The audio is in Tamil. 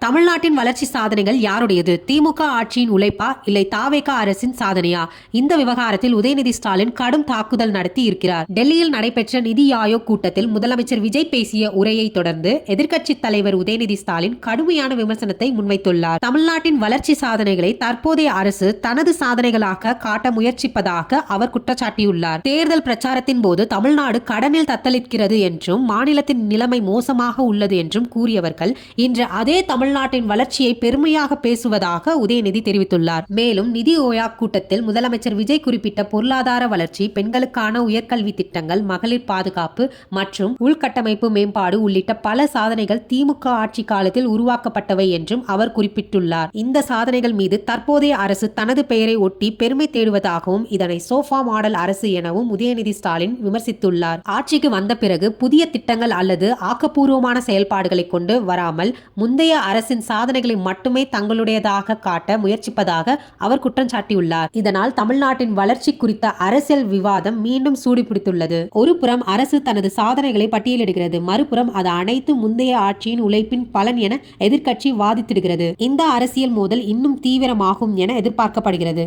தமிழ்நாட்டின் வளர்ச்சி சாதனைகள் யாருடையது? திமுக ஆட்சியின் உழைப்பா இல்லை தாவேகா அரசின் சாதனையா? இந்த விவகாரத்தில் உதயநிதி ஸ்டாலின் கடும் தாக்குதல் நடத்தி இருக்கிறார். டெல்லியில் நடைபெற்ற நிதி ஆயோக் கூட்டத்தில் முதலமைச்சர் விஜய் பேசிய உரையை தொடர்ந்து எதிர்க்கட்சித் தலைவர் உதயநிதி ஸ்டாலின் கடுமையான விமர்சனத்தை முன்வைத்துள்ளார். தமிழ்நாட்டின் வளர்ச்சி சாதனைகளை தற்போதைய அரசு தனது சாதனைகளாக காட்ட முயற்சிப்பதாக அவர் குற்றச்சாட்டியுள்ளார். தேர்தல் பிரச்சாரத்தின் போது தமிழ்நாடு கடனில் தத்தளிக்கிறது என்றும் மாநிலத்தின் நிலைமை மோசமாக உள்ளது என்றும் கூறியவர்கள் இன்று அதே தமிழ்நாட்டின் வளர்ச்சியை பெருமையாக பேசுவதாக உதயநிதி தெரிவித்துள்ளார். மேலும் நிதி ஆயோக் கூட்டத்தில் முதலமைச்சர் விஜய் குறிப்பிட்ட பொருளாதார வளர்ச்சி, பெண்களுக்கான உயர்கல்வி திட்டங்கள், மகளிர் பாதுகாப்பு மற்றும் உள்கட்டமைப்பு மேம்பாடு உள்ளிட்ட பல சாதனைகள் திமுக ஆட்சி காலத்தில் உருவாக்கப்பட்டவை என்றும் அவர் குறிப்பிட்டுள்ளார். இந்த சாதனைகள் மீது தற்போதைய அரசு தனது பெயரை ஒட்டி பெருமை தேடுவதாகவும் இதனை சோஃபா மாடல் அரசு எனவும் உதயநிதி ஸ்டாலின் விமர்சித்துள்ளார். ஆட்சிக்கு வந்த பிறகு புதிய திட்டங்கள் அல்லது ஆக்கப்பூர்வமான செயல்பாடுகளை கொண்டு வராமல் முந்தைய அரசின் சாதனைகளை மட்டுமே தங்களுடையதாக காட்ட முயற்சிப்பதாக அவர் குற்றம் சாட்டியுள்ளார். இதனால் தமிழ்நாட்டின் வளர்ச்சி குறித்த அரசியல் விவாதம் மீண்டும் சூடுபிடித்துள்ளது. ஒரு புறம் அரசு தனது சாதனைகளை பட்டியலிடுகிறது, மறுபுறம் அது அனைத்து முந்தைய ஆட்சியின் உழைப்பின் பலன் என எதிர்க்கட்சி வாதிட்டிடுகிறது. இந்த அரசியல் மோதல் இன்னும் தீவிரமாகும் என எதிர்பார்க்கப்படுகிறது.